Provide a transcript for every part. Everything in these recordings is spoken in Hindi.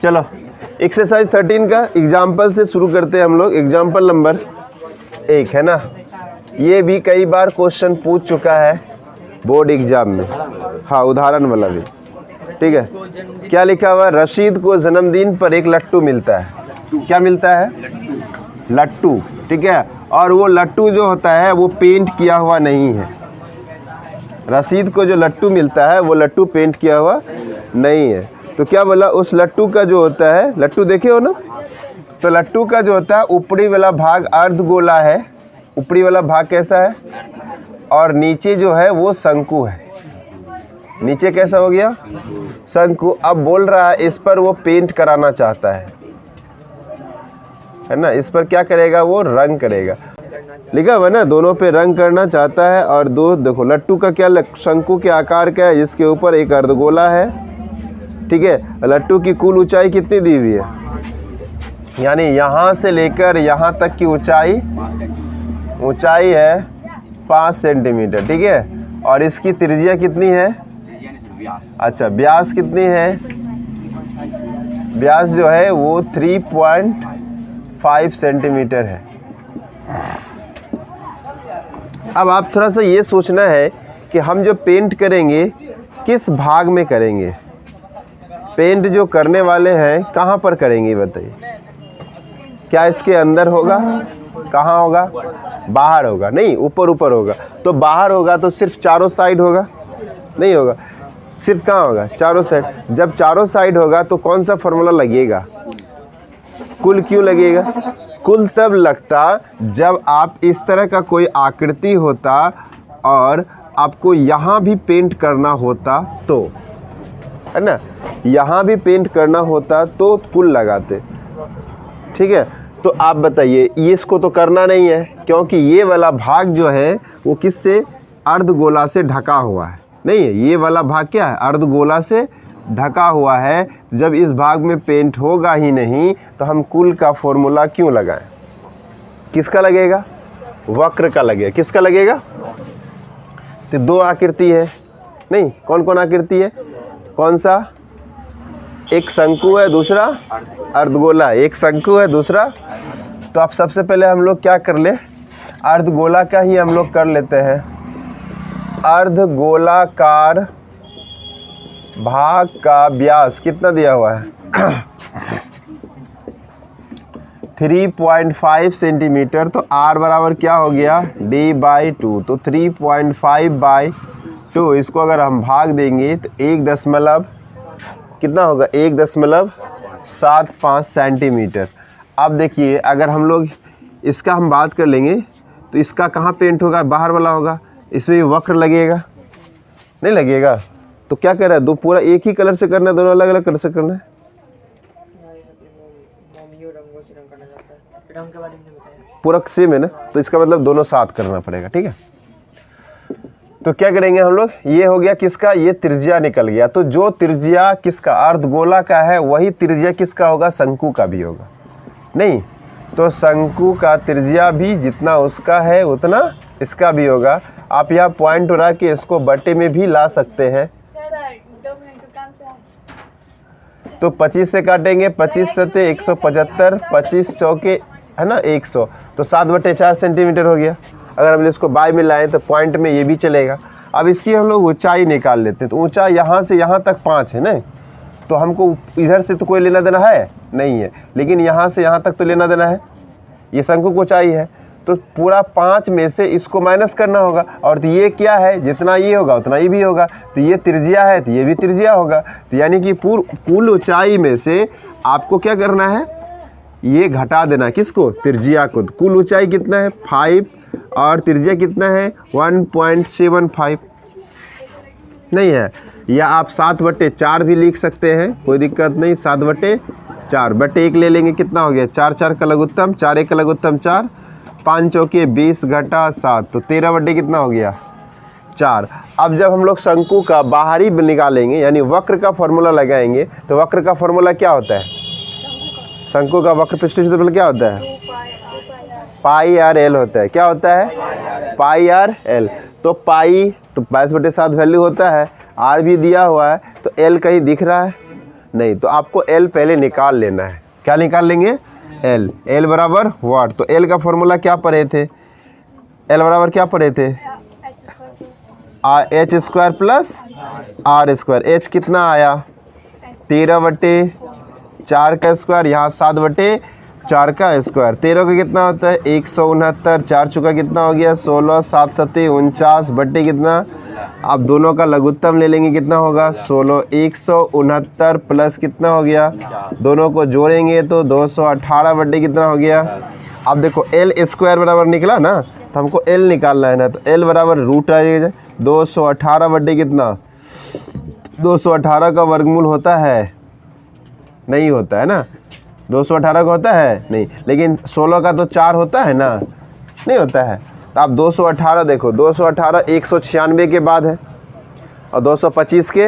चलो एक्सरसाइज 13 का एग्जाम्पल से शुरू करते हैं हम लोग। एग्जाम्पल नंबर 1 है ना, ये भी कई बार क्वेश्चन पूछ चुका है बोर्ड एग्जाम में, हाँ उदाहरण वाला भी। ठीक है, क्या लिखा हुआ है? रशीद को जन्मदिन पर एक लट्टू मिलता है। क्या मिलता है? लट्टू। ठीक है, और वो लट्टू जो होता है वो पेंट किया हुआ नहीं है। रशीद को जो लट्टू मिलता है वो लट्टू पेंट किया हुआ नहीं है। तो क्या बोला? उस लट्टू का जो होता है, लट्टू देखे हो ना, तो लट्टू का जो होता है ऊपरी वाला भाग अर्धगोला है। ऊपरी वाला भाग कैसा है? और नीचे जो है वो शंकु है। नीचे कैसा हो गया? शंकु। अब बोल रहा है इस पर वो पेंट कराना चाहता है ना। इस पर क्या करेगा? वो रंग करेगा। लिखा हुआ ना, दोनों पे रंग करना चाहता है। और दो देखो लट्टू का क्या, शंकु के आकार का है जिसके ऊपर एक अर्धगोला है। ठीक है, लट्टू की कुल ऊंचाई कितनी दी हुई है? यानी यहाँ से लेकर यहाँ तक की ऊंचाई है 5 सेंटीमीटर। ठीक है, और इसकी त्रिज्या कितनी है? अच्छा, व्यास कितनी है? व्यास जो है वो 3.5 सेंटीमीटर है। अब आप थोड़ा सा ये सोचना है कि हम जो पेंट करेंगे किस भाग में करेंगे। पेंट जो करने वाले हैं कहाँ पर करेंगे बताइए? क्या इसके अंदर होगा? कहाँ होगा? बाहर होगा? नहीं, ऊपर ऊपर होगा। तो बाहर होगा तो सिर्फ चारों साइड होगा? नहीं होगा, सिर्फ कहाँ होगा? चारों साइड। जब चारों साइड होगा तो कौन सा फॉर्मूला लगेगा? कुल क्यों लगेगा? कुल तब लगता जब आप इस तरह का कोई आकृति होता और आपको यहाँ भी पेंट करना होता तो, है ना, यहाँ भी पेंट करना होता तो कुल लगाते। ठीक है, तो आप बताइए, ये इसको तो करना नहीं है क्योंकि ये वाला भाग जो है वो किससे? अर्धगोला से ढका हुआ है। नहीं है, ये वाला भाग क्या है? अर्धगोला से ढका हुआ है। जब इस भाग में पेंट होगा ही नहीं तो हम कुल का फॉर्मूला क्यों लगाएं? किसका लगेगा? वक्र का लगेगा। किसका लगेगा? तो दो आकृति है। नहीं, कौन कौन आकृति है? कौन सा? एक शंकु है, दूसरा अर्धगोला। एक शंकु है, दूसरा। तो आप सबसे पहले हम लोग क्या कर ले? अर्धगोला का ही हम लोग कर लेते हैं। अर्धगोलाकार भाग का व्यास कितना दिया हुआ है? 3.5 सेंटीमीटर। तो r बराबर क्या हो गया? d/2। तो 3.5/2, इसको अगर हम भाग देंगे तो 1 दशमलव कितना होगा? 1.75 सेंटीमीटर। अब देखिए, अगर हम लोग इसका हम बात कर लेंगे तो इसका कहाँ पेंट होगा? बाहर वाला होगा। इसमें भी वक्र लगेगा? नहीं लगेगा। तो क्या कर रहा है? दो पूरा एक ही कलर से करना है, दोनों अलग अलग कलर से करना है? पूरा सेम है ना, तो इसका मतलब दोनों साथ करना पड़ेगा। ठीक है, तो क्या करेंगे हम लोग? ये हो गया किसका? ये त्रिज्या निकल गया। तो जो त्रिज्या किसका? अर्धगोला का है, वही त्रिज्या किसका होगा? शंकु का भी होगा। नहीं, तो शंकु का त्रिज्या भी जितना उसका है उतना इसका भी होगा। आप यहाँ पॉइंट उड़ा के इसको बटे में भी ला सकते हैं। तो 25 से काटेंगे, 25 सते 175, 25 चौके है ना 100, तो 7/4 सेंटीमीटर हो गया। अगर हम इसको बाय में लाएं तो पॉइंट में ये भी चलेगा। अब इसकी हम लोग ऊंचाई निकाल लेते हैं। तो ऊंचाई यहाँ से यहाँ तक 5 है ना, तो हमको इधर से तो कोई लेना देना है नहीं है, लेकिन यहाँ से यहाँ तक तो लेना देना है। ये शंकु की ऊंचाई है, तो पूरा 5 में से इसको माइनस करना होगा। और तो ये क्या है? जितना ये होगा उतना ये भी होगा। तो ये त्रिज्या है तो ये भी त्रिज्या होगा। तो यानी कि कुल ऊंचाई में से आपको क्या करना है? ये घटा देना। किसको? त्रिज्या को। कुल ऊंचाई कितना है? 5, और त्रिज्या कितना है? 1.75 नहीं है। या आप 7/4 भी लिख सकते हैं, कोई दिक्कत नहीं। 7/4 बटे 1 ले लेंगे, कितना हो गया? 4 4 का लघुत्तम, 4 1 का लघुत्तम 4, 5 चौके 20 घटा 7, तो 13 बटे कितना हो गया? 4। अब जब हम लोग शंकु का बाहरी निकालेंगे यानी वक्र का फॉर्मूला लगाएंगे, तो वक्र का फॉर्मूला क्या होता है? शंकु का वक्र पृष्ठ क्षेत्रफल क्या होता है? πr/l होता है। क्या होता है? πr/l। तो पाई तो 22/7 वैल्यू होता है, r भी दिया हुआ है, तो l कहीं दिख रहा है? नहीं, तो आपको एल पहले निकाल लेना है। क्या निकाल लेंगे? एल। एल बराबर व्हाट? तो एल का फॉर्मूला क्या पढ़े थे? एल बराबर क्या पढ़े थे? H square plus R square. H कितना आया? 13/4 का स्क्वायर, यहाँ 7/4 का स्क्वायर। 13 का कितना होता है? 169। 4 चुका कितना हो गया? 16। 7 सत्ते 49 बट्टे कितना? आप दोनों का लघुत्तम ले लेंगे, कितना होगा? 16। 169 प्लस कितना हो गया? दोनों को जोड़ेंगे तो 218 बट्टे कितना हो गया? अब देखो एल स्क्वायर बराबर निकला ना, तो हमको एल निकालना है ना, तो एल बराबर रूट आ जाएगा 218 बट्टे कितना? 218 का वर्गमूल होता है? नहीं होता है ना। 218 का होता है? नहीं। लेकिन 16 का तो 4 होता है ना, नहीं होता है। तो आप 218 देखो, 218 196 के बाद है और 225 के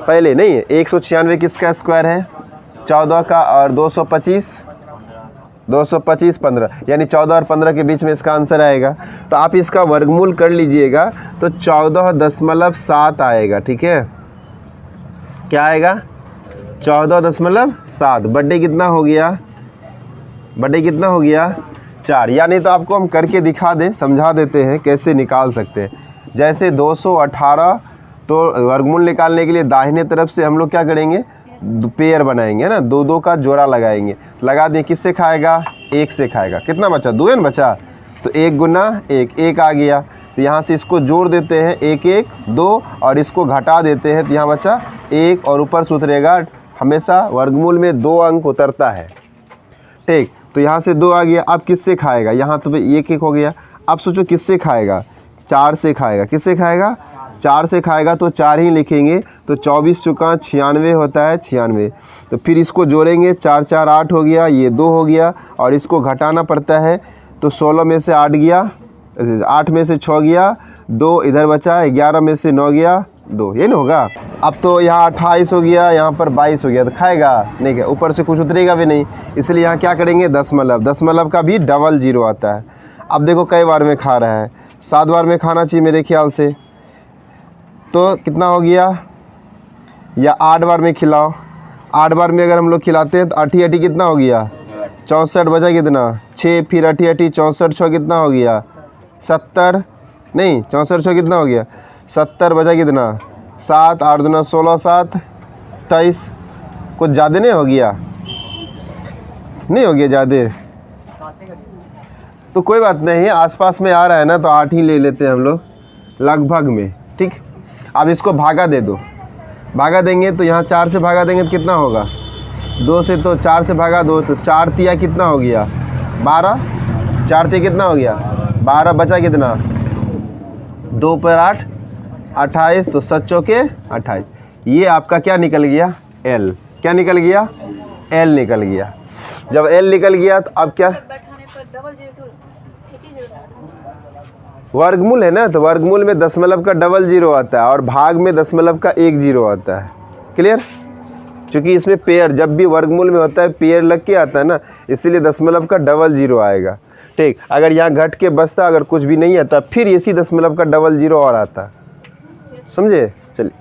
पहले नहीं है। 196 किसका स्क्वायर है? 14 का, और 225 15, यानी 14 और 15 के बीच में इसका आंसर आएगा। तो आप इसका वर्गमूल कर लीजिएगा तो 14.7 आएगा। ठीक है, क्या आएगा? 14.7 बट्टे कितना हो गया? बट्टे कितना हो गया? 4। यानी तो आपको हम करके दिखा दें, समझा देते हैं कैसे निकाल सकते हैं। जैसे 218, तो वर्गमूल निकालने के लिए दाहिने तरफ से हम लोग क्या करेंगे? पेयर बनाएंगे ना, 2 का जोड़ा लगाएंगे। लगा दें, किससे खाएगा? 1 से खाएगा। कितना बचा? 2 है ना बचा, तो 1 गुना 1 आ गया। तो यहाँ से इसको जोड़ देते हैं, 1 1 2, और इसको घटा देते हैं तो यहाँ बचा 1, और ऊपर से उतरेगा। हमेशा वर्गमूल में 2 अंक उतरता है। ठीक, तो यहाँ से 2 आ गया। अब किससे खाएगा? यहाँ तो 1 1 हो गया। अब सोचो किससे खाएगा? 4 से खाएगा। किससे खाएगा? 4 से खाएगा, तो 4 ही लिखेंगे। तो 24 चुका 96 होता है, 96। तो फिर इसको जोड़ेंगे, 4 4 8 हो गया, ये 2 हो गया, और इसको घटाना पड़ता है। तो 16 में से 8 गया, 8 में से 6 गया, 2 इधर बचा, 11 में से 9 गया, 2, ये ना होगा। अब तो यहाँ 28 हो गया, यहाँ पर 22 हो गया, तो खाएगा नहीं? क्या ऊपर से कुछ उतरेगा भी नहीं, इसलिए यहाँ क्या करेंगे? दशमलव का भी डबल 0 आता है। अब देखो कई बार में खा रहा है, 7 बार में खाना चाहिए मेरे ख्याल से। तो कितना हो गया? या 8 बार में खिलाओ। 8 बार में अगर हम लोग खिलाते हैं तो 8 कितना हो गया? 64 बचा कितना? 6, फिर 8 64 6 कितना हो गया? 70 नहीं, 64 6 कितना हो गया? 70 बचा कितना? 7, 8 दूना 16, 7 23। कुछ ज़्यादा नहीं हो गया? नहीं हो गया ज़्यादा, तो कोई बात नहीं, आसपास में आ रहा है ना, तो 8 ही ले लेते हैं हम लोग लगभग में। ठीक, अब इसको भागा दे दो। भागा देंगे तो यहाँ 4 से भागा देंगे तो कितना होगा? 2 से, तो 4 से भागा 2, तो 4 तिया कितना हो गया? 12। 4 तिया कितना हो गया? 12। बचा कितना? 2 पर 8 28, तो 7 चौके 28। ये आपका क्या निकल गया? एल। क्या निकल गया? एल निकल गया। जब एल निकल गया तो अब क्या? वर्गमूल है ना, तो वर्गमूल में दशमलव का डबल 0 आता है और भाग में दशमलव का 1 0 आता है। क्लियर? क्योंकि इसमें पेयर जब भी वर्गमूल में होता है पेयर लग के आता है ना, इसीलिए दशमलव का डबल 0 आएगा। ठीक, अगर यहाँ घट के बचता, अगर कुछ भी नहीं आता, फिर इसी दशमलव का डबल 0 और आता। समझे? चलिए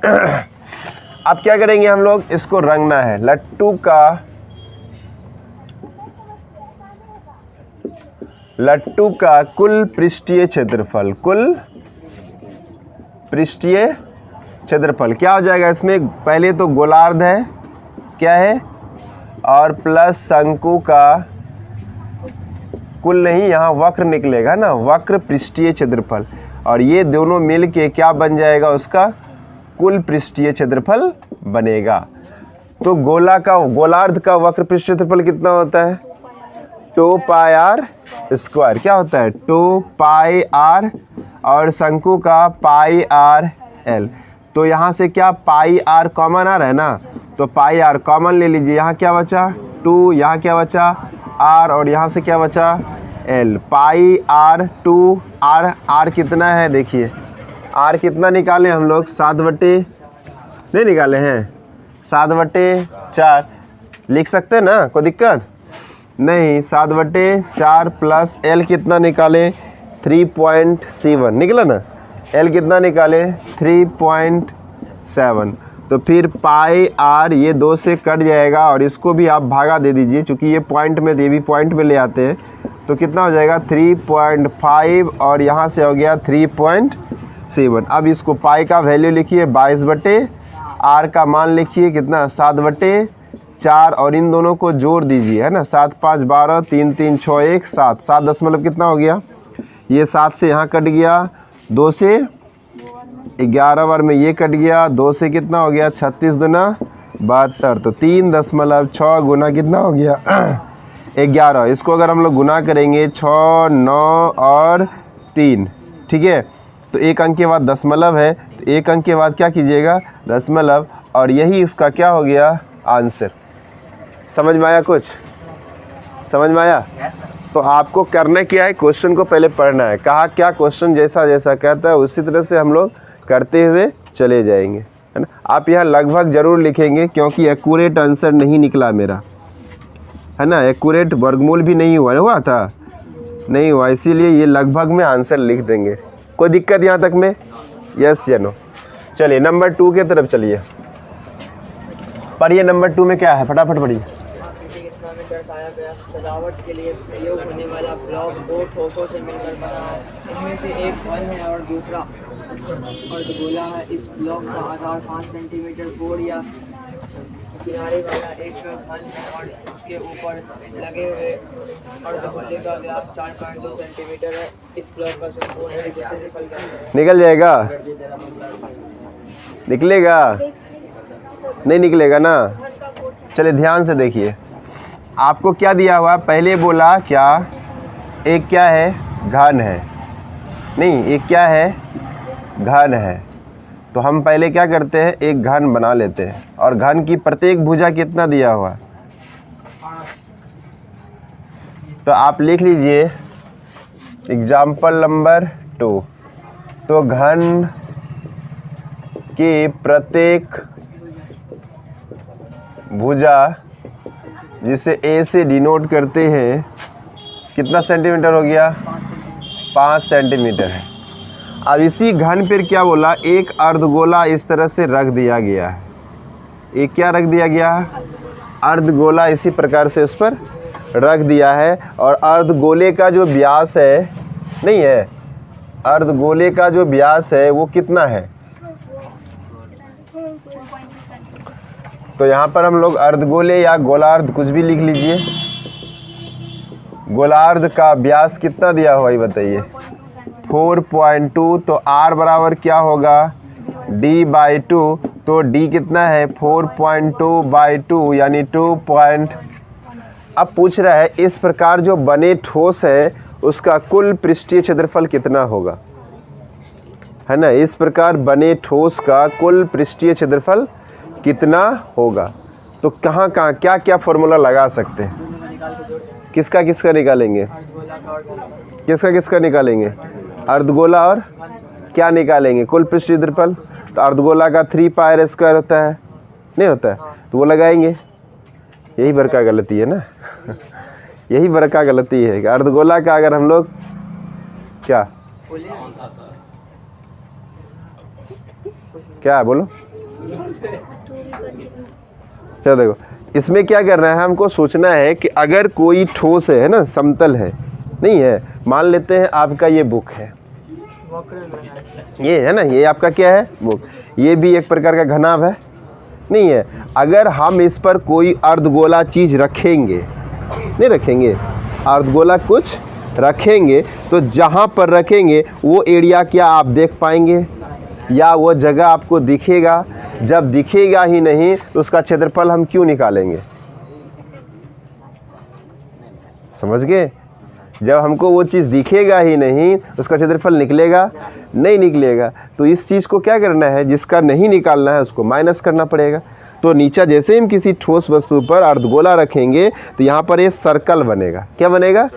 अब क्या करेंगे हम लोग? इसको रंगना है। लट्टू का कुल पृष्ठीय क्षेत्रफल, कुल पृष्ठीय क्षेत्रफल क्या हो जाएगा? इसमें पहले तो गोलार्ध है, क्या है, और प्लस शंकु का कुल नहीं, यहाँ वक्र निकलेगा ना, वक्र पृष्ठीय क्षेत्रफल, और ये दोनों मिल के क्या बन जाएगा? उसका कुल पृष्ठीय क्षेत्रफल बनेगा। तो गोलार्ध का वक्र पृष्ठीय क्षेत्रफल कितना होता है? 2 पाई आर स्क्वायर। क्या होता है? 2 पाई आर, और शंकु का पाई आर एल। तो यहाँ से क्या पाई आर कॉमन आ रहा है ना, तो पाई आर कॉमन ले लीजिए। यहाँ क्या बचा? 2, यहाँ क्या बचा? आर, और यहाँ से क्या बचा? एल। पाई आर 2 आर कितना है? देखिए आर कितना निकाले हम लोग? 7 बटे नहीं निकाले हैं, 7/4 लिख सकते हैं ना, कोई दिक्कत नहीं। 7/4 प्लस एल कितना निकाले? 3.7 निकला ना। एल कितना निकाले? 3.7। तो फिर पाई आर ये 2 से कट जाएगा और इसको भी आप भागा दे दीजिए, चूँकि ये पॉइंट में ये भी पॉइंट में ले आते हैं। तो कितना हो जाएगा 3.5 और यहाँ से हो गया 3.7। अब इसको पाई का वैल्यू लिखिए 22/, आर का मान लिखिए कितना 7/4 और इन दोनों को जोड़ दीजिए, है ना। 7 5 12, 3 3 6 1 7, 7 दशमलव कितना हो गया, ये 7 से यहाँ कट गया, 2 से 11 बार में ये कट गया, 2 से कितना हो गया 36 दूना 72, तो 3.6 गुना कितना हो गया 11। इसको अगर हम लोग गुना करेंगे 6 9 और 3, ठीक है, तो एक अंक के बाद दशमलव है, तो एक अंक के बाद क्या कीजिएगा दशमलव, और यही इसका क्या हो गया आंसर। समझ में आया, कुछ समझ में आया? तो आपको करना क्या है, क्वेश्चन को पहले पढ़ना है, कहा क्या क्वेश्चन जैसा जैसा कहता है उसी तरह से हम लोग करते हुए चले जाएंगे, है ना। आप यहाँ लगभग ज़रूर लिखेंगे क्योंकि एक्यूरेट आंसर नहीं निकला मेरा, है ना। एक्यूरेट वर्गमूल भी नहीं हुआ था, नहीं हुआ, इसीलिए ये लगभग में आंसर लिख देंगे। कोई दिक्कत यहाँ तक में? यस या नो? चलिए नंबर 2 के तरफ चलिए, पढ़िए नंबर 2 में क्या है, फटाफट पढ़िए। दर्शाया गया सजावट के लिए प्रयोग होने वाला ब्लॉक 2 ठोसों से मिलकर बना है। इनमें से एक घन है और दूसरा अर्धगोला है। इस ब्लॉक का आधार 5 सेंटीमीटर बोर्ड या किनारे वाला एक घन है और उसके ऊपर लगे हुए अर्धगोले का व्यास 4.2 सेंटीमीटर है। इस ब्लॉक का संपूर्ण निकल जाएगा, निकलेगा नहीं निकलेगा ना। चलिए ध्यान से देखिए, आपको क्या दिया हुआ, पहले बोला क्या, एक क्या है घन है, नहीं एक क्या है घन है। तो हम पहले क्या करते हैं, एक घन बना लेते हैं, और घन की प्रत्येक भुजा कितना दिया हुआ, तो आप लिख लीजिए एग्जाम्पल नंबर 2। तो घन की प्रत्येक भुजा जिसे ए से डिनोट करते हैं कितना सेंटीमीटर हो गया, 5 सेंटीमीटर है। अब इसी घन पर क्या बोला, एक अर्धगोला इस तरह से रख दिया गया है। एक क्या रख दिया गया है, अर्धगोला इसी प्रकार से उस पर रख दिया है। और अर्धगोले का जो व्यास है, नहीं है, अर्धगोले का जो व्यास है वो कितना है, तो यहाँ पर हम लोग अर्धगोले या गोलार्ध कुछ भी लिख लीजिए। गोलार्ध का व्यास कितना दिया हुआ ये बताइए, 4.2। तो r बराबर क्या होगा, d/2। तो d कितना है 4.2/2 यानी 2. अब पूछ रहा है इस प्रकार जो बने ठोस है उसका कुल पृष्ठीय क्षेत्रफल कितना होगा, है ना। इस प्रकार बने ठोस का कुल पृष्ठीय क्षेत्रफल कितना होगा। तो कहाँ कहाँ क्या क्या फॉर्मूला लगा सकते हैं, किसका किसका निकालेंगे, किसका किसका निकालेंगे, अर्धगोला और क्या निकालेंगे, कुल पृष्ठीय क्षेत्रफल। तो अर्धगोला का 3πr² होता है, नहीं होता है, तो वो लगाएंगे। यही बड़का गलती है ना यही बड़का गलती है कि अर्धगोला का अगर हम लोग क्या क्या बोलो, चलो देखो इसमें क्या करना है, हमको सोचना है कि अगर कोई ठोस है ना, समतल है, नहीं है, मान लेते हैं आपका ये बुक है, ये है ना, ये आपका क्या है बुक, ये भी एक प्रकार का घनाभ है, नहीं है। अगर हम इस पर कोई अर्धगोला चीज़ रखेंगे, नहीं रखेंगे, अर्धगोला कुछ रखेंगे, तो जहाँ पर रखेंगे वो एरिया क्या आप देख पाएंगे, या वो जगह आपको दिखेगा। जब दिखेगा ही नहीं तो उसका क्षेत्रफल हम क्यों निकालेंगे, समझ गए। जब हमको वो चीज़ दिखेगा ही नहीं उसका क्षेत्रफल निकलेगा नहीं निकलेगा। तो इस चीज़ को क्या करना है, जिसका नहीं निकालना है उसको माइनस करना पड़ेगा। तो नीचे जैसे हम किसी ठोस वस्तु पर अर्धगोला रखेंगे तो यहाँ पर ये सर्कल बनेगा, क्या बनेगा,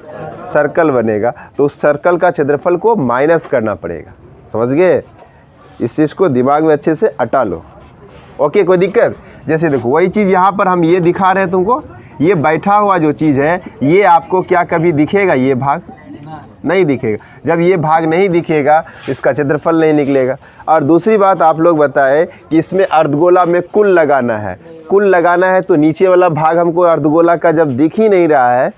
सर्कल बनेगा। तो उस सर्कल का क्षेत्रफल को माइनस करना पड़ेगा, समझ गए। इस चीज़ को दिमाग में अच्छे से अटा लो, ओके। कोई दिक्कत, जैसे देखो वही चीज़ यहाँ पर हम ये दिखा रहे हैं तुमको, ये बैठा हुआ जो चीज़ है ये आपको क्या कभी दिखेगा, ये भाग नहीं दिखेगा। जब ये भाग नहीं दिखेगा इसका क्षेत्रफल नहीं निकलेगा। और दूसरी बात आप लोग बताएं कि इसमें अर्धगोला में कुल लगाना है तो नीचे वाला भाग हमको अर्धगोला का जब दिख ही नहीं रहा है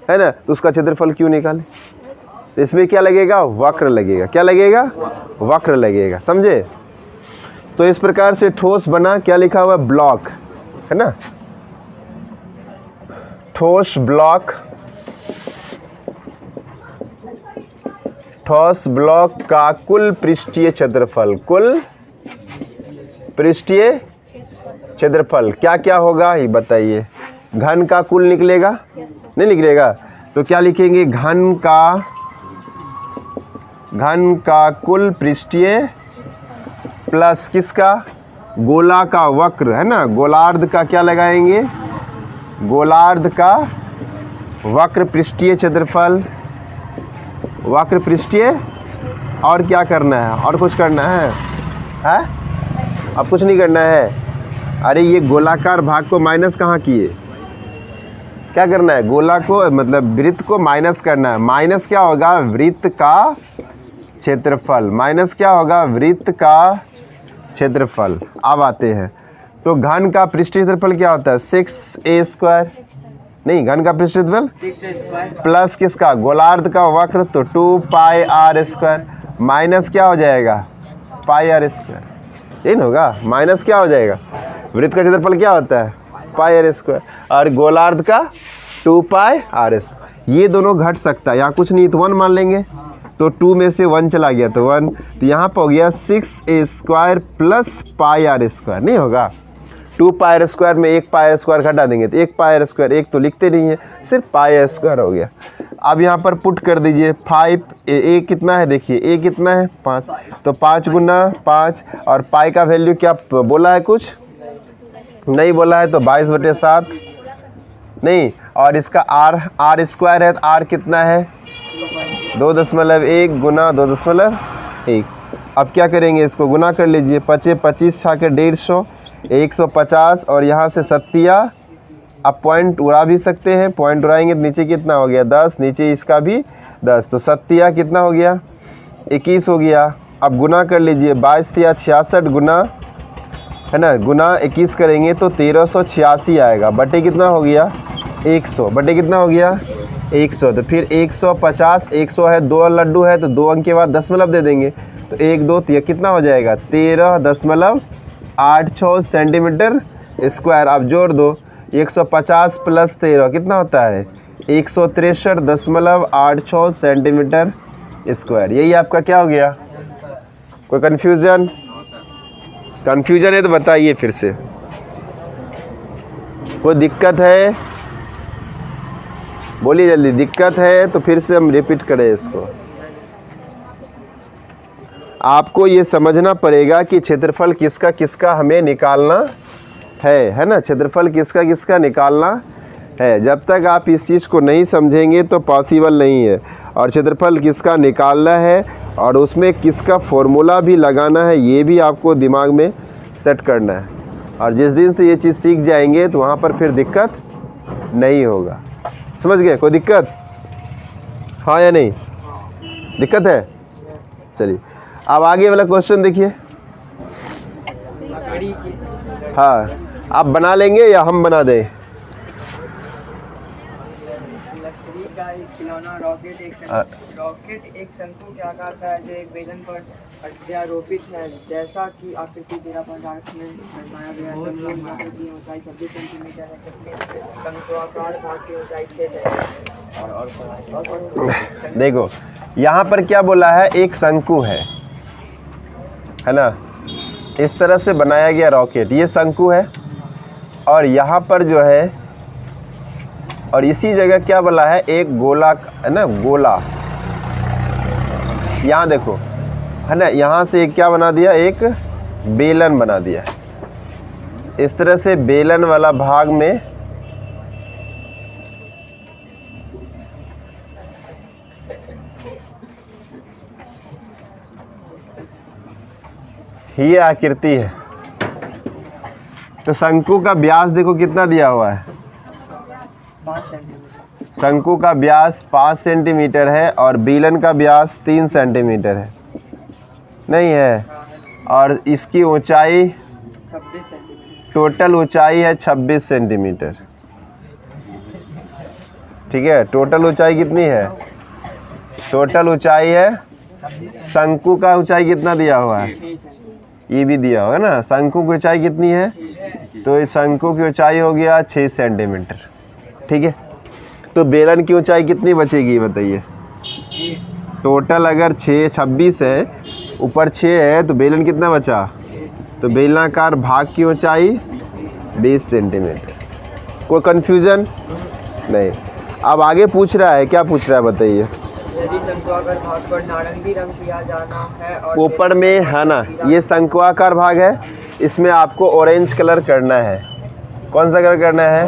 ना, तो उसका क्षेत्रफल क्यों निकालें? तो इसमें क्या लगेगा? वक्र लगेगा। क्या लगेगा? वक्र लगेगा। समझे? तो इस प्रकार से ठोस बना, क्या लिखा हुआ? ब्लॉक, है ना, ठोस ब्लॉक, ठोस ब्लॉक का कुल पृष्ठीय क्षेत्रफल, कुल पृष्ठीय क्षेत्रफल क्या क्या होगा ये बताइए। घन का कुल निकलेगा? नहीं निकलेगा। तो क्या लिखेंगे? घन का कुल पृष्ठीय प्लस किसका? गोला का वक्र, है ना, गोलार्ध का क्या लगाएंगे? गोलार्ध का वक्र पृष्ठीय क्षेत्रफल, वक्र पृष्ठीय। और क्या करना है? और कुछ करना है? अब कुछ नहीं करना है। अरे ये गोलाकार भाग को माइनस कहाँ किए? क्या करना है? गोला को मतलब वृत्त को माइनस करना है। माइनस क्या होगा? वृत्त का क्षेत्रफल। माइनस क्या होगा? वृत्त का क्षेत्रफल। अब आते हैं तो घन का पृष्ठीय क्षेत्रफल क्या होता है? 6a²। नहीं, घन का पृष्ठीय क्षेत्रफल प्लस किसका? गोलार्ध का वक्र, तो 2πr²। माइनस क्या हो जाएगा? πr²। यही ना होगा? माइनस क्या हो जाएगा? वृत्त का क्षेत्रफल क्या होता है? πr²। और गोलार्ध का 2πr²। ये दोनों घट सकता है, यहाँ कुछ नहीं तो 1 मान लेंगे, तो 2 में से 1 चला गया तो 1, तो यहाँ पर हो गया 6a² प्लस πr²। नहीं होगा? 2πr² में 1 πr² घटा देंगे तो 1 πr², एक तो लिखते नहीं है, सिर्फ πr² हो गया। अब यहाँ पर पुट कर दीजिए 5, a कितना है? देखिए a कितना है? 5, तो 5 गुना 5, और पाई का वैल्यू क्या बोला है? कुछ नहीं बोला है, तो 22/7 नहीं, और इसका r² है, तो r कितना है? 2.1 गुना 2.1। अब क्या करेंगे? इसको गुना कर लीजिए, 25 छाके 150, 150, और यहाँ से 7। अब पॉइंट उड़ा भी सकते हैं, पॉइंट उड़ाएंगे तो नीचे कितना हो गया? 10, नीचे इसका भी 10, तो 7 कितना हो गया? 21 हो गया। अब गुना कर लीजिए, 22 × 66 गुना, है ना, गुना 21 करेंगे तो 1386 आएगा। बटे कितना हो गया? 100। बटे कितना हो गया? 100। तो फिर 150, 100 है, 2 लड्डू है तो 2 अंक के बाद दशमलव दे देंगे, तो 1 2 3 कितना हो जाएगा? 13.86 सेंटीमीटर स्क्वायर। अब जोड़ दो, 150 प्लस 13 कितना होता है? 163.86 सेंटीमीटर स्क्वायर। यही आपका क्या हो गया? कोई कन्फ्यूज़न है तो बताइए फिर से। कोई दिक्कत है? बोलिए जल्दी। दिक्कत है तो फिर से हम रिपीट करें इसको। आपको ये समझना पड़ेगा कि क्षेत्रफल किसका किसका हमें निकालना है ना, क्षेत्रफल किसका किसका निकालना है। जब तक आप इस चीज़ को नहीं समझेंगे तो पॉसिबल नहीं है। और क्षेत्रफल किसका निकालना है और उसमें किसका फॉर्मूला भी लगाना है, ये भी आपको दिमाग में सेट करना है। और जिस दिन से ये चीज़ सीख जाएंगे तो वहाँ पर फिर दिक्कत नहीं होगा। समझ गए? कोई दिक्कत? हाँ या नहीं? दिक्कत है? चलिए अब आगे वाला क्वेश्चन देखिए। हाँ, आप बना लेंगे या हम बना दें? लकड़ी का एक खिलौना रॉकेट एक शंकु के आकार का है जो एक बेलन पर अध्यारोपित है। जैसा कि आकृति 13 पदार्थ में दर्शाया गया है। शंकु की ऊंचाई 26 सेंटीमीटर है जबकि शंकुआकार भाग की ऊंचाई 6 है। देखो यहाँ पर क्या बोला है? एक शंकु है ना, इस तरह से बनाया गया रॉकेट, ये शंकु है। और यहाँ पर जो है, और इसी जगह क्या बोला है? एक गोला, है ना, गोला। यहाँ देखो, है ना, यहाँ से एक क्या बना दिया? एक बेलन बना दिया। इस तरह से बेलन वाला भाग में ये आकृति है। तो शंकु का व्यास देखो कितना दिया हुआ है? शंकु का व्यास 5 सेंटीमीटर है और बेलन का व्यास 3 सेंटीमीटर है, नहीं है, और इसकी ऊंचाई 26 सेंटीमीटर। टोटल ऊंचाई है 26 सेंटीमीटर। ठीक है, टोटल ऊंचाई कितनी है? टोटल ऊंचाई है, शंकु का ऊंचाई कितना दिया हुआ है? ये भी दिया हुआ है ना। शंकु की ऊंचाई कितनी है? तो इस शंकु की ऊंचाई हो गया 6 सेंटीमीटर। ठीक है, तो बेलन की ऊंचाई कितनी बचेगी बताइए? टोटल अगर 26 है, ऊपर 6 है, तो बेलन कितना बचा? तो बेलनाकार भाग की ऊंचाई 20 सेंटीमीटर। कोई कन्फ्यूज़न नहीं। अब आगे पूछ रहा है, क्या पूछ रहा है बताइए? यदि शंक्वाकार भाग पर नारंगी रंग किया जाना है और ऊपर में है ना, ये शंक्वाकार भाग है, इसमें आपको ऑरेंज कलर करना है। कौन सा कलर करना है?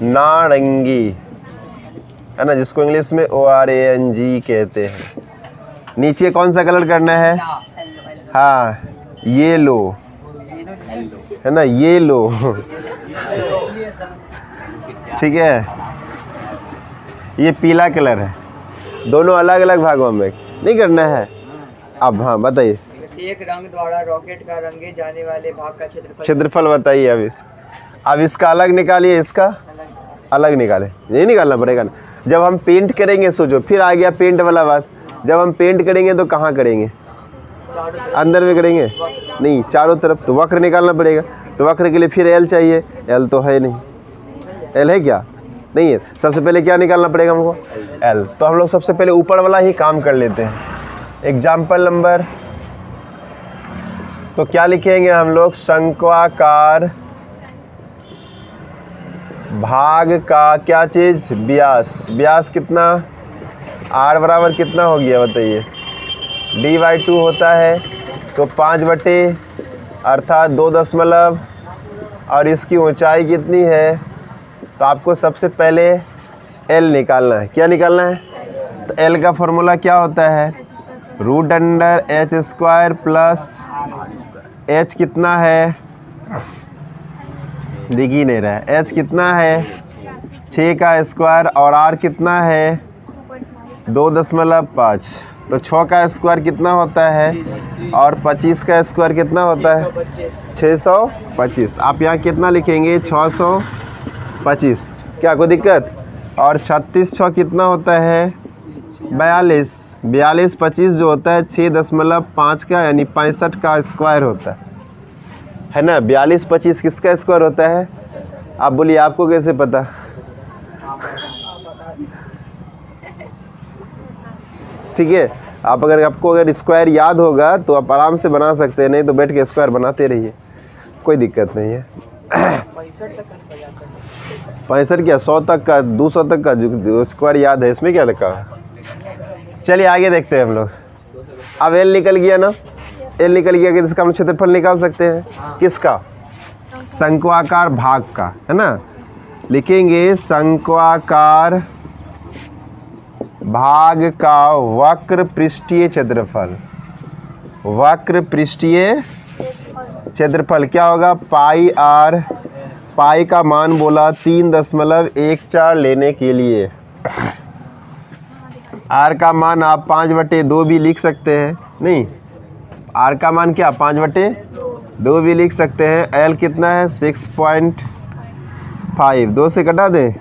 नारंगी, है ना, जिसको इंग्लिश में ORANG कहते हैं। नीचे कौन सा कलर करना है? हाँ, येलो, है ना, येलो। ठीक है, ये पीला कलर है। दोनों अलग अलग भागों में नहीं करना है। अब हाँ बताइए, एक रंग द्वारा रॉकेट का रंगे जाने वाले भाग का क्षेत्रफल बताइए। अब इसका अलग निकालिए, इसका अलग निकालें। नहीं निकालना पड़ेगा ना, जब हम पेंट करेंगे। सोचो, फिर आ गया पेंट वाला बात। जब हम पेंट करेंगे तो कहाँ करेंगे? अंदर में करेंगे? नहीं, चारों तरफ। तो वक्र निकालना पड़ेगा। तो वक्र के लिए फिर एल चाहिए। एल तो है नहीं। एल है क्या? नहीं है। सबसे पहले क्या निकालना पड़ेगा हमको? एल। तो हम लोग सबसे पहले ऊपर वाला ही काम कर लेते हैं। एग्जाम्पल नंबर, तो क्या लिखेंगे हम लोग? शंक्वाकार भाग का क्या चीज़? व्यास। व्यास कितना? R बराबर कितना हो गया बताइए? D/2 होता है, तो 5 बटे अर्थात 2 दशमलव, और इसकी ऊंचाई कितनी है? तो आपको सबसे पहले L निकालना है। क्या निकालना है? तो L का फॉर्मूला क्या होता है? √h² प्लस h कितना है? दिख ही नहीं रहा है। h कितना है? 6 का स्क्वायर, और r कितना है? 2.5। तो 6 का स्क्वायर कितना होता है? और 25 का स्क्वायर कितना होता है? 625। आप यहाँ कितना लिखेंगे? 625। क्या कोई दिक्कत? और 36 6 कितना होता है? 42। 42 25 जो होता है 6.5 का, यानी 65 का स्क्वायर होता है ना। 42 25 किसका स्क्वायर होता है? आप बोलिए, आपको कैसे पता? ठीक है, आपको अगर स्क्वायर याद होगा तो आप आराम से बना सकते हैं, नहीं तो बैठ के स्क्वायर बनाते रहिए, कोई दिक्कत नहीं है। 65 क्या 100 तक का, 200 तक का जो स्क्वायर याद है, इसमें क्या लिखा है? चलिए आगे देखते हैं हम लोग। अब एल निकल गया ना, एल निकल गया कि इसका हम क्षेत्रफल निकाल सकते हैं। किसका? शंक्वाकार भाग का, है ना। लिखेंगे शंक्वाकार भाग का वक्र पृष्ठीय क्षेत्रफल। वक्र पृष्ठीय क्षेत्रफल क्या होगा? पाई आर। पाई का मान बोला 3.14 लेने के लिए। आर का मान आप 5/2 भी लिख सकते हैं। नहीं, आर का मान क्या? 5/2 भी लिख सकते हैं। एल कितना है? 6.5। 2 से कटा दें,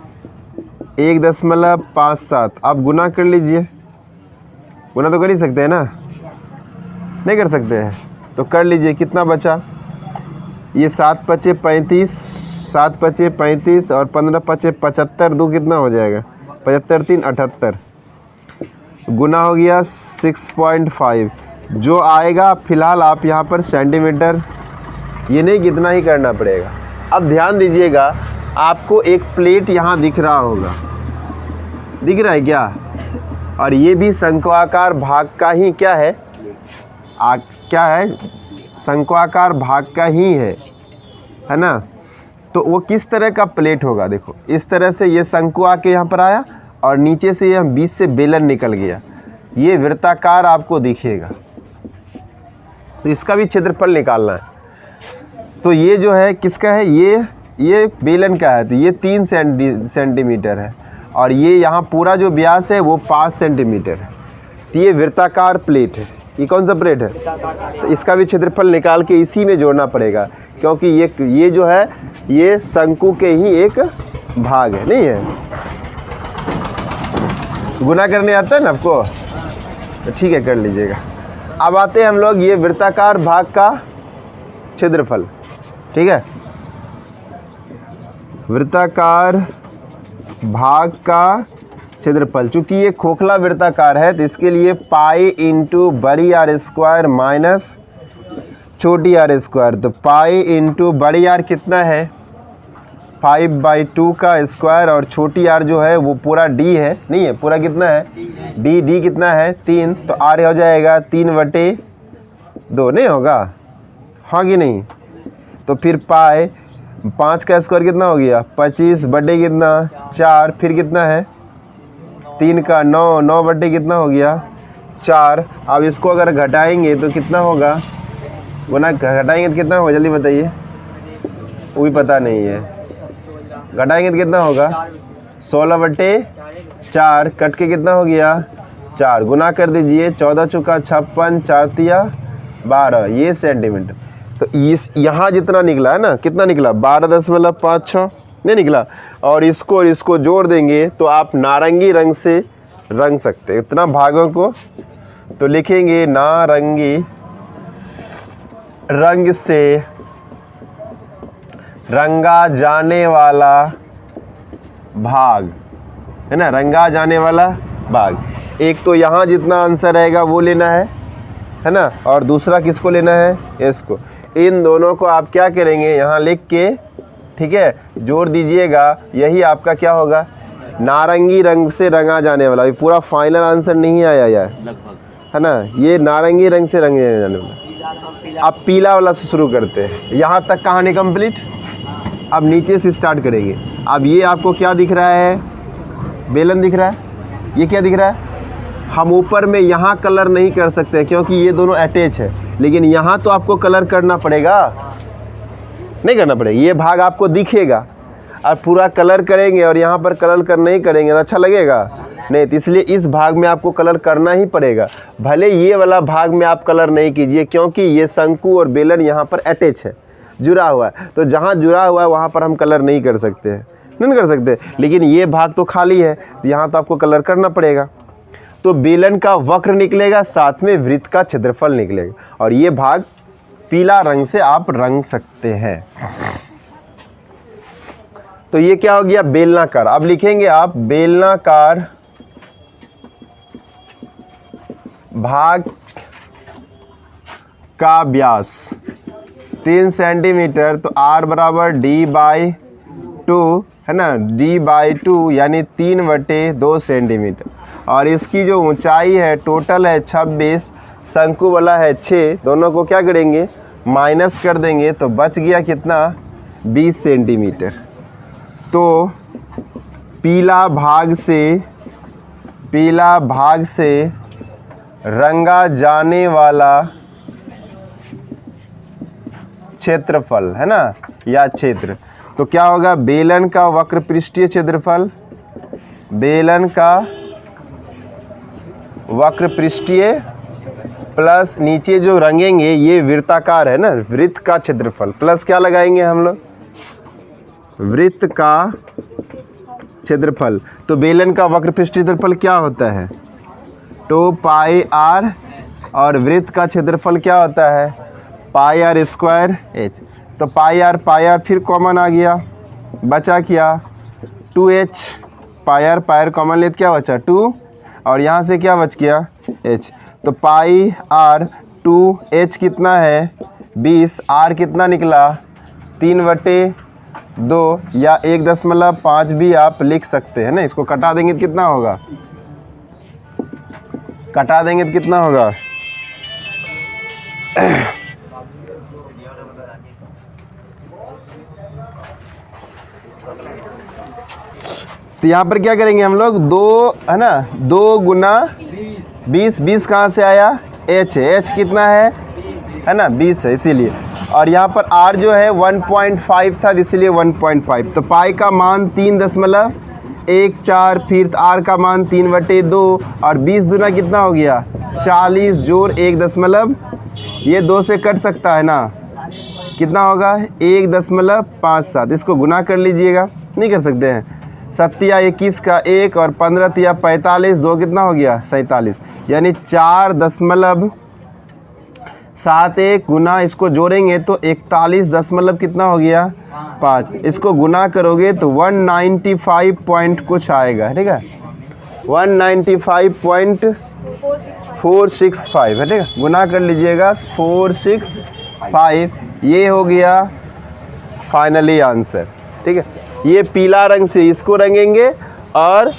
1.57। आप गुना कर लीजिए। गुना तो कर ही सकते हैं ना, नहीं कर सकते हैं तो कर लीजिए। कितना बचा? ये 7 × 5 = 35, 7 × 5 = 35 और 15 × 5 = 75। 2 कितना हो जाएगा? 75 3 78। गुना हो गया 6.5। जो आएगा फिलहाल आप यहाँ पर सेंटीमीटर, ये नहीं कितना ही करना पड़ेगा। अब ध्यान दीजिएगा, आपको एक प्लेट यहाँ दिख रहा होगा, दिख रहा है क्या? और ये भी शंक्वाकार भाग का ही क्या है? क्या है? शंक्वाकार भाग का ही है ना। तो वो किस तरह का प्लेट होगा? देखो, इस तरह से ये शंकु आके यहाँ पर आया और नीचे से ये बीच से बेलन निकल गया, ये वृत्ताकार आपको दिखेगा। तो इसका भी क्षेत्रफल निकालना है। तो ये जो है किसका है? ये बेलन का है, तो ये 3 सेंटीमीटर है। और ये यहाँ पूरा जो व्यास है वो 5 सेंटीमीटर है। तो ये वृत्ताकार प्लेट है। ये कौन सा प्लेट है? तो इसका भी क्षेत्रफल निकाल के इसी में जोड़ना पड़ेगा, क्योंकि ये जो है ये शंकु के ही एक भाग है, नहीं है? गुना करने आता है ना आपको? तो ठीक है, कर लीजिएगा। अब आते हैं हम लोग ये वृत्ताकार भाग का क्षेत्रफल। ठीक है, वृत्ताकार भाग का क्षेत्रफल, चूंकि ये खोखला वृत्ताकार है तो इसके लिए पाई इंटू बड़ी आर स्क्वायर माइनस छोटी आर स्क्वायर। तो पाई इंटू बड़ी आर कितना है? 5/2 का स्क्वायर, और छोटी आर जो है वो पूरा डी है, नहीं है? पूरा कितना है? डी कितना है? 3। तो आर हो जाएगा 3/2, नहीं होगा? हाँ कि नहीं? तो फिर पाई 5 का स्क्वायर कितना हो गया? 25 बटे कितना? 4, फिर कितना है? 3 का 9 बटे कितना हो गया? 4। अब इसको अगर घटाएंगे तो कितना होगा? गुना घटाएंगे तो कितना होगा? जल्दी बताइए, वो भी पता नहीं है। घटाएंगे तो कितना होगा? 16/4, कट के कितना हो गया? 4। गुना कर दीजिए, 14 चौका 56, 4 तिया 12, ये सेंटीमीटर। तो इस यहाँ जितना निकला है ना, कितना निकला? 12.56 नहीं निकला? और इसको जोड़ देंगे तो आप नारंगी रंग से रंग सकते हैं इतना भागों को। तो लिखेंगे नारंगी रंग से रंगा जाने वाला भाग, है ना? रंगा जाने वाला भाग। एक तो यहाँ जितना आंसर रहेगा वो लेना है ना? और दूसरा किसको लेना है? इसको। इन दोनों को आप क्या करेंगे? यहाँ लिख के, ठीक है, जोड़ दीजिएगा। यही आपका क्या होगा? नारंगी रंग से रंगा जाने वाला। ये पूरा फाइनल आंसर नहीं आया यार, है ना? ये नारंगी रंग से रंगे जाने वाला। अब पीला वाला से शुरू करते हैं। यहाँ तक कहानी कंप्लीट। अब नीचे से स्टार्ट करेंगे। अब ये आपको क्या दिख रहा है? बेलन दिख रहा है। ये क्या दिख रहा है? हम ऊपर में यहाँ कलर नहीं कर सकते क्योंकि ये दोनों अटैच है, लेकिन यहाँ तो आपको कलर करना पड़ेगा, नहीं करना पड़ेगा? ये भाग आपको दिखेगा और पूरा कलर करेंगे और यहाँ पर कलर कर नहीं करेंगे तो अच्छा लगेगा नहीं। तो इसलिए इस भाग में आपको कलर करना ही पड़ेगा। भले ये वाला भाग में आप कलर नहीं कीजिए, क्योंकि ये शंकु और बेलन यहाँ पर अटैच है, जुड़ा हुआ है। तो जहाँ जुड़ा हुआ है वहाँ पर हम कलर नहीं कर सकते हैं, नहीं कर सकते। लेकिन ये भाग तो खाली है, तो यहाँ तो आपको कलर करना पड़ेगा। तो बेलन का वक्र निकलेगा, साथ में वृत्त का क्षेत्रफल निकलेगा, और ये भाग पीला रंग से आप रंग सकते हैं। तो ये क्या हो गया? बेलनाकार। अब लिखेंगे आप बेलनाकार भाग का व्यास 3 सेंटीमीटर। तो r बराबर d/2, है ना? d/2 यानी 3/2 सेंटीमीटर। और इसकी जो ऊंचाई है टोटल है 26, शंकु वाला है 6। दोनों को क्या करेंगे? माइनस कर देंगे, तो बच गया कितना? 20 सेंटीमीटर। तो पीला भाग से रंगा जाने वाला क्षेत्रफल, है ना, या क्षेत्र, तो क्या होगा? बेलन का वक्र पृष्ठीय क्षेत्रफल, बेलन का वक्र पृष्ठीय प्लस नीचे जो रंगेंगे ये वृत्ताकार है ना, वृत्त का क्षेत्रफल, प्लस क्या लगाएंगे हम लोग? वृत्त का क्षेत्रफल। तो बेलन का वक्र पृष्ठीय क्षेत्रफल क्या होता है? 2πr, और वृत्त का क्षेत्रफल क्या होता है? πr² h। तो πr फिर कॉमन आ गया, बचा क्या? 2h। πr कॉमन लेते क्या बचा? 2, और यहाँ से क्या बच गया? h। तो πr 2h कितना है? 20। r कितना निकला? 3/2 या 1.5 भी आप लिख सकते हैं ना। इसको कटा देंगे तो कितना होगा? कटा देंगे तो कितना होगा? तो यहाँ पर क्या करेंगे हम लोग? 2, है ना, 2 गुना 20। 20 कहाँ से आया? h है। h कितना है ना? 20 है, इसीलिए। और यहाँ पर r जो है 1.5 था, इसलिए 1.5। तो पाई का मान 3.5 1 4, फिर r का मान 3/2 और 20 दूना कितना हो गया 40 जोड़ 1 ये 2 से कट सकता है ना, कितना होगा 1.57। इसको गुना कर लीजिएगा, नहीं कर सकते हैं। 7 या 21 का 1 और 15 या 45, 2 कितना हो गया 47, यानी 4.71 गुना इसको जोड़ेंगे तो 41 कितना हो गया 5। इसको गुना करोगे तो 195 पॉइंट कुछ आएगा, ठीक है 195.465 है, ठीक है। गुना कर लीजिएगा 465, ये हो गया फाइनली आंसर, ठीक है। ये पीला रंग से इसको रंगेंगे और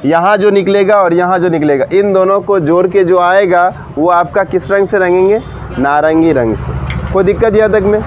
यहाँ जो निकलेगा और यहाँ जो निकलेगा इन दोनों को जोड़ के जो आएगा वो आपका किस रंग से रंगेंगे, नारंगी रंग से। कोई दिक्कत यहाँ तक में?